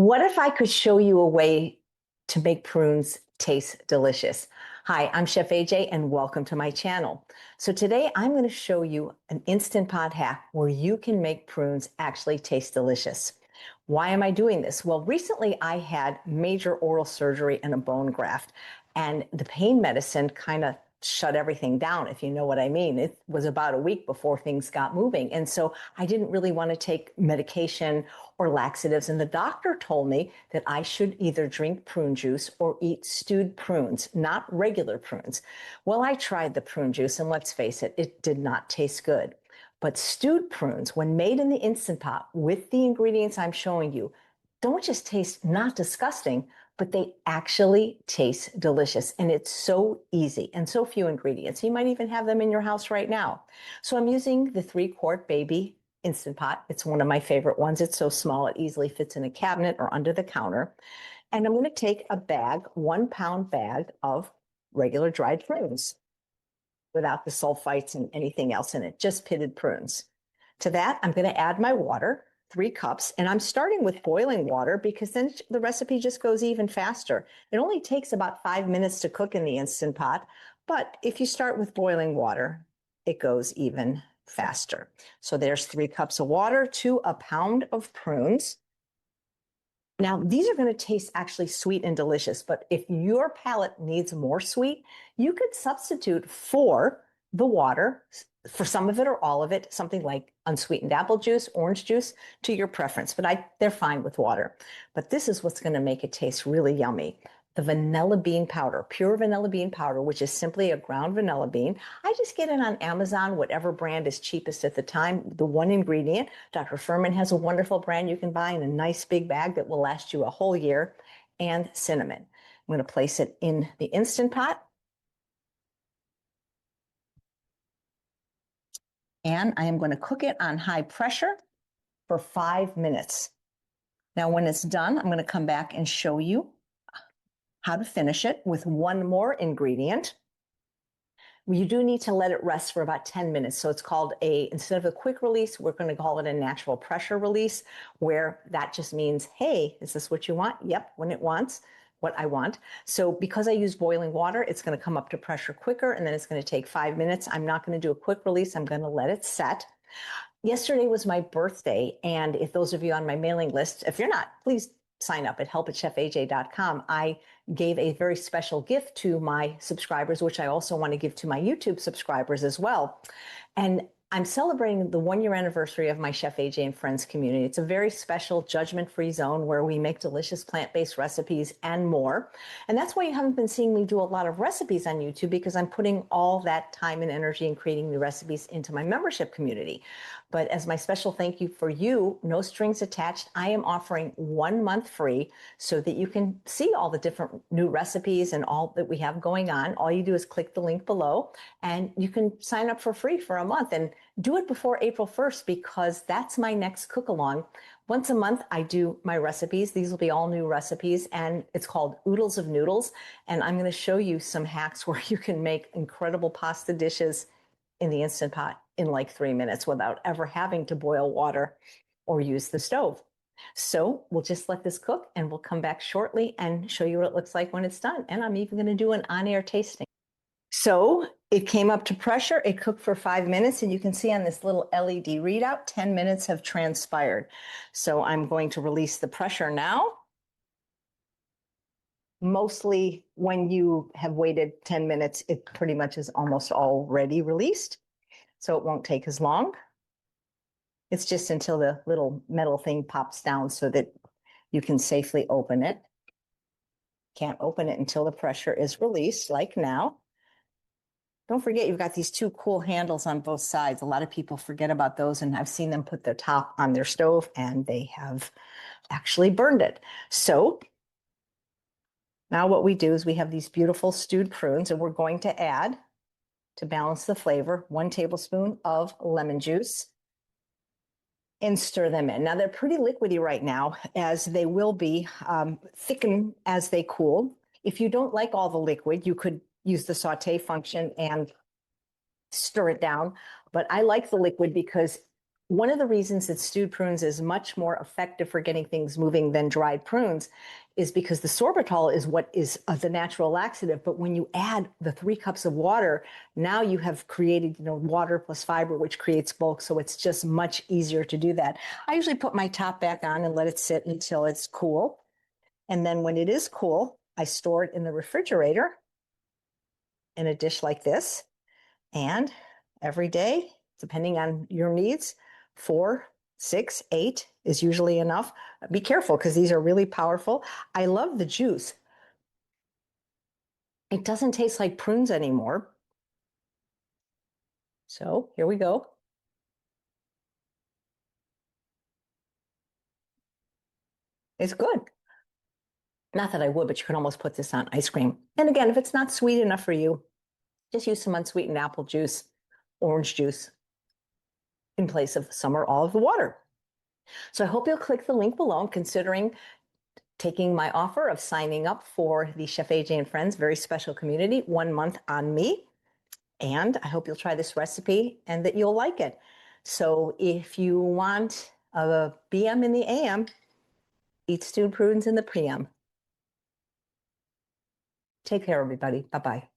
What if I could show you a way to make prunes taste delicious? Hi, I'm Chef AJ and welcome to my channel. So today I'm going to show you an Instant Pot hack where you can make prunes actually taste delicious. Why am I doing this? Well, recently I had major oral surgery and a bone graft, and the pain medicine kind of shut everything down, if you know what I mean. It was about a week before things got moving. And so I didn't really want to take medication or laxatives. And the doctor told me that I should either drink prune juice or eat stewed prunes, not regular prunes. Well, I tried the prune juice, and let's face it, it did not taste good. But stewed prunes, when made in the Instant Pot with the ingredients I'm showing you, don't just taste not disgusting, but they actually taste delicious. And it's so easy and so few ingredients. You might even have them in your house right now. So I'm using the 3-quart baby Instant Pot. It's one of my favorite ones. It's so small, it easily fits in a cabinet or under the counter. And I'm going to take a bag, 1-pound bag of regular dried prunes without the sulfites and anything else in it, just pitted prunes. To that, I'm going to add my water, 3 cups, and I'm starting with boiling water because then the recipe just goes even faster. It only takes about 5 minutes to cook in the Instant Pot, but if you start with boiling water, it goes even faster. So there's 3 cups of water to a pound of prunes. Now, these are going to taste actually sweet and delicious, but if your palate needs more sweet, you could substitute for the water, for some of it or all of it, something like unsweetened apple juice, orange juice, to your preference, but they're fine with water. But this is what's going to make it taste really yummy. The vanilla bean powder, pure vanilla bean powder, which is simply a ground vanilla bean. I just get it on Amazon, whatever brand is cheapest at the time. The one ingredient, Dr. Furman has a wonderful brand you can buy in a nice big bag that will last you a whole year, and cinnamon. I'm going to place it in the Instant Pot. And I am going to cook it on high pressure for 5 minutes. Now, when it's done, I'm going to come back and show you how to finish it with one more ingredient. You do need to let it rest for about 10 minutes. So it's called instead of a quick release, we're going to call it a natural pressure release, where that just means, hey, is this what you want? Yep, when it wants what I want. So because I use boiling water, it's going to come up to pressure quicker, and then it's going to take 5 minutes. I'm not going to do a quick release. I'm going to let it set. Yesterday was my birthday, and if those of you on my mailing list, if you're not, please sign up at help@chefaj.com. I gave a very special gift to my subscribers, which I also want to give to my YouTube subscribers as well. And I'm celebrating the 1-year anniversary of my Chef AJ and Friends community. It's a very special judgment-free zone where we make delicious plant-based recipes and more. And that's why you haven't been seeing me do a lot of recipes on YouTube, because I'm putting all that time and energy in creating the recipes into my membership community. But as my special thank you for you, no strings attached, I am offering 1 month free so that you can see all the different new recipes and all that we have going on. All you do is click the link below and you can sign up for free for a month, and do it before April 1st because that's my next cook along. Once a month, I do my recipes. These will be all new recipes, and it's called Oodles of Noodles. And I'm going to show you some hacks where you can make incredible pasta dishes in the Instant Pot in like 3 minutes without ever having to boil water or use the stove. So we'll just let this cook, and we'll come back shortly and show you what it looks like when it's done. And I'm even going to do an on-air tasting. So it came up to pressure. It cooked for 5 minutes, and you can see on this little LED readout, 10 minutes have transpired. So I'm going to release the pressure now. Mostly when you have waited 10 minutes, it pretty much is almost already released. So it won't take as long. It's just until the little metal thing pops down so that you can safely open it. Can't open it until the pressure is released, like now. Don't forget, you've got these 2 cool handles on both sides. A lot of people forget about those, and I've seen them put their top on their stove, and they have actually burned it. So now what we do is we have these beautiful stewed prunes, and we're going to add, to balance the flavor, 1 tablespoon of lemon juice and stir them in. Now, they're pretty liquidy right now, as they will be thicken as they cool. If you don't like all the liquid, you could use the saute function and stir it down. But I like the liquid because One of the reasons that stewed prunes is much more effective for getting things moving than dried prunes is because the sorbitol is what is the natural laxative. But when you add the 3 cups of water, now you have created, water plus fiber, which creates bulk. So it's just much easier to do that. I usually put my top back on and let it sit until it's cool. And then when it is cool, I store it in the refrigerator in a dish like this. And every day, depending on your needs, 4, 6, 8 is usually enough. Be careful because these are really powerful. I love the juice. It doesn't taste like prunes anymore. So here we go. It's good. Not that I would, but you can almost put this on ice cream. And again, if it's not sweet enough for you, just use some unsweetened apple juice, orange juice in place of some or all of the water. So I hope you'll click the link below, considering taking my offer of signing up for the Chef AJ and Friends very special community, 1 month on me. And I hope you'll try this recipe and that you'll like it. So if you want a BM in the AM, eat stewed prunes in the PM. Take care, everybody. Bye-bye.